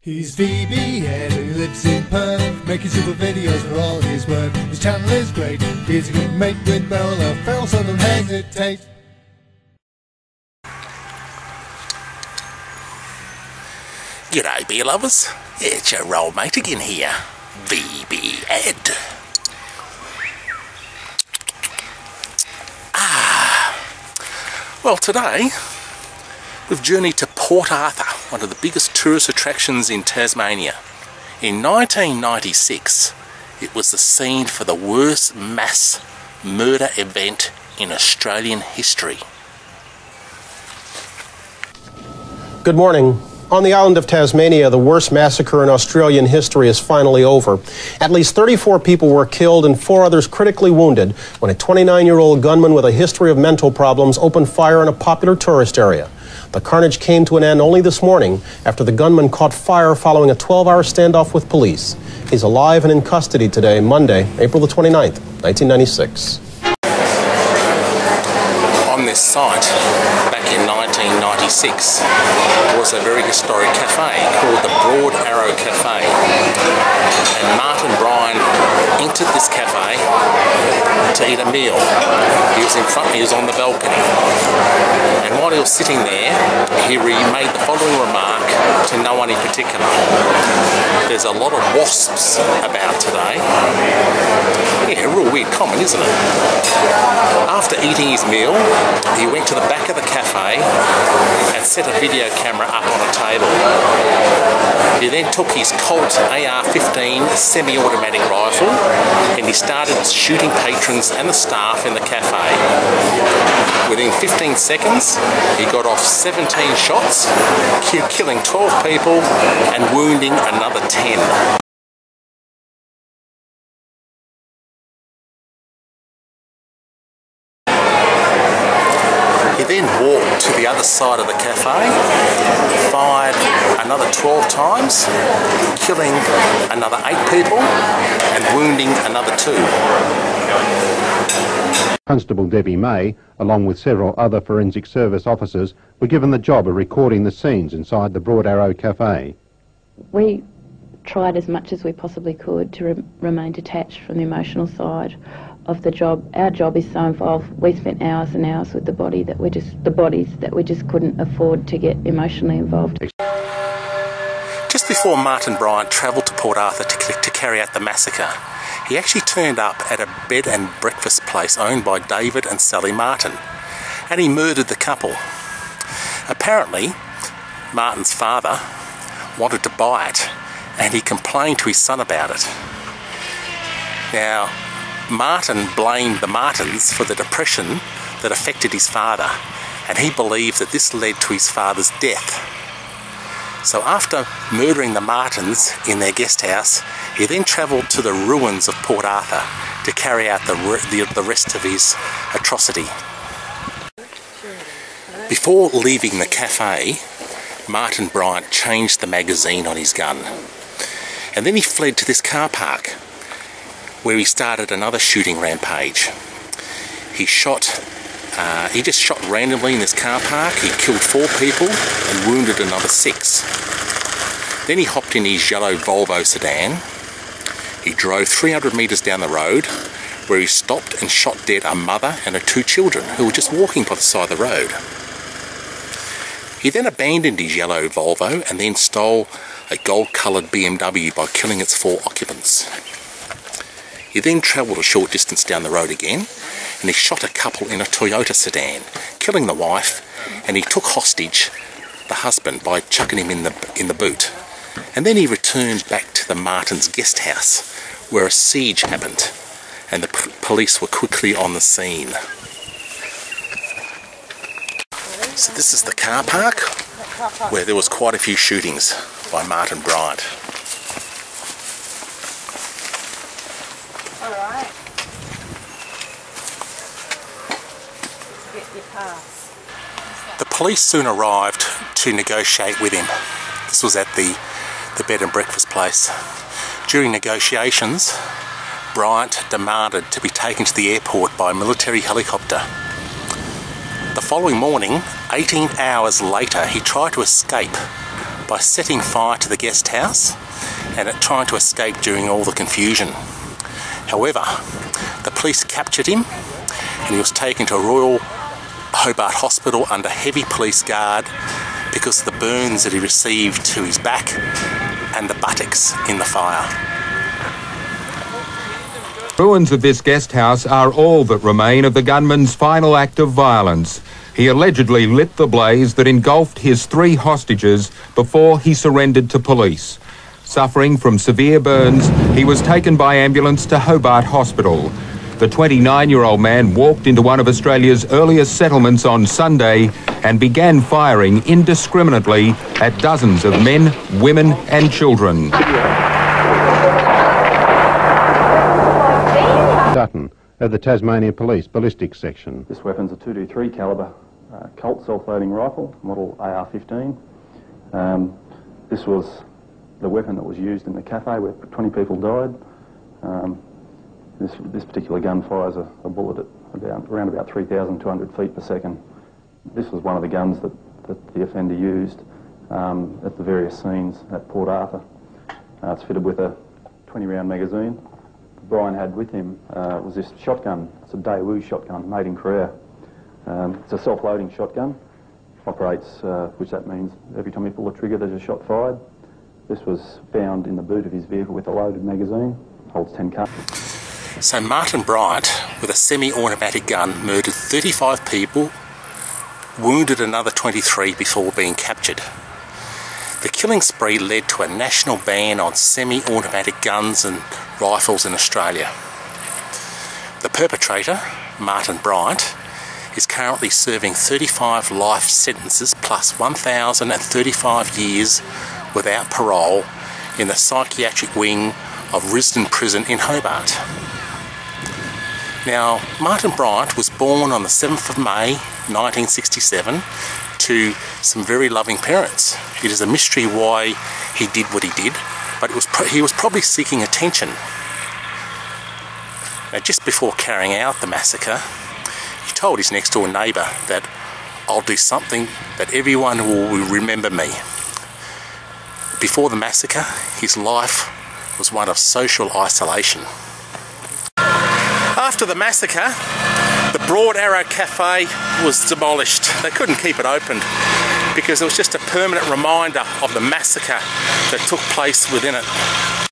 He's VB and he lives in Perth, making super videos for all his work. His channel is great, he's a good mate with Beryl of Feral, so don't hesitate. G'day beer lovers, it's your old mate again here, VB Ed. Well, today we've journeyed to Port Arthur, one of the biggest tourist attractions in Tasmania. In 1996, it was the scene for the worst mass murder event in Australian history. Good morning. On the island of Tasmania, the worst massacre in Australian history is finally over. At least 34 people were killed and 4 others critically wounded when a 29-year-old gunman with a history of mental problems opened fire in a popular tourist area. The carnage came to an end only this morning after the gunman caught fire following a 12-hour standoff with police. He's alive and in custody today, Monday, April the 29th, 1996. On this site, back in 1996, was a very historic cafe called the Broad Arrow Cafe. And Martin Bryant entered this cafe to eat a meal. He was on the balcony. And while he was sitting there, he made the following remark to no one in particular. There's a lot of wasps about today. Yeah, a real weird comment, isn't it? After eating his meal, he went to the back of the cafe and set a video camera up on a table. He then took his Colt AR-15 semi-automatic rifle and he started shooting patrons and the staff in the cafe. Within 15 seconds, he got off 17 shots, killing 12 people and wounding another 10. He then walked to the other side of the cafe, fired another 12 times, killing another 8 people and wounding another 2. Constable Debbie May, along with several other forensic service officers, were given the job of recording the scenes inside the Broad Arrow Cafe. We tried as much as we possibly could to remain detached from the emotional side of the job. Our job is so involved. We spent hours and hours with the bodies that we just couldn't afford to get emotionally involved. Just before Martin Bryant travelled to Port Arthur to carry out the massacre, he actually turned up at a bed and breakfast place owned by David and Sally Martin, and he murdered the couple. Apparently, Martin's father wanted to buy it, and he complained to his son about it. Now, Martin blamed the Martins for the depression that affected his father, and he believed that this led to his father's death. So after murdering the Martins in their guest house, he then travelled to the ruins of Port Arthur to carry out the rest of his atrocity. Before leaving the cafe, Martin Bryant changed the magazine on his gun, and then he fled to this car park where he started another shooting rampage. He just shot randomly in this car park. He killed 4 people and wounded another 6. Then he hopped in his yellow Volvo sedan. He drove 300 metres down the road where he stopped and shot dead a mother and her 2 children who were just walking by the side of the road. He then abandoned his yellow Volvo and then stole a gold-coloured BMW by killing its 4 occupants. He then travelled a short distance down the road again and he shot a couple in a Toyota sedan, killing the wife, and he took hostage the husband by chucking him in the boot. And then he returned back to the Martins' guest house where a siege happened and the police were quickly on the scene. So this is the car park where there was quite a few shootings by Martin Bryant. Alright. The police soon arrived to negotiate with him. This was at the bed and breakfast place. During negotiations, Bryant demanded to be taken to the airport by a military helicopter. The following morning, 18 hours later, he tried to escape by setting fire to the guest house and trying to escape during all the confusion. However, the police captured him and he was taken to a Royal Hobart Hospital under heavy police guard because of the burns that he received to his back and the buttocks in the fire. Ruins of this guest house are all that remain of the gunman's final act of violence. He allegedly lit the blaze that engulfed his 3 hostages before he surrendered to police. Suffering from severe burns, he was taken by ambulance to Hobart Hospital. The 29-year-old man walked into one of Australia's earliest settlements on Sunday and began firing indiscriminately at dozens of men, women and children. Dutton of the Tasmania Police Ballistics Section. This weapon's a 223 calibre Colt self-loading rifle, model AR-15. This was the weapon that was used in the cafe where 20 people died. This particular gun fires a bullet at around about 3,200 feet per second. This was one of the guns that the offender used at the various scenes at Port Arthur. It's fitted with a 20-round magazine. Brian had with him was this shotgun. It's a Daewoo shotgun made in Korea. It's a self-loading shotgun. Operates, which that means every time you pull the trigger there's a shot fired. This was found in the boot of his vehicle with a loaded magazine. Holds 10 cartridges. So Martin Bryant, with a semi-automatic gun, murdered 35 people, wounded another 23 before being captured. The killing spree led to a national ban on semi-automatic guns and rifles in Australia. The perpetrator, Martin Bryant, is currently serving 35 life sentences plus 1,035 years without parole in the psychiatric wing of Risdon Prison in Hobart. Now, Martin Bryant was born on the 7th of May 1967 to some very loving parents. It is a mystery why he did what he did, but he was probably seeking attention. Now, just before carrying out the massacre, he told his next door neighbour that I'll do something that everyone will remember me. Before the massacre, his life was one of social isolation. After the massacre, the Broad Arrow Cafe was demolished. They couldn't keep it open because it was just a permanent reminder of the massacre that took place within it.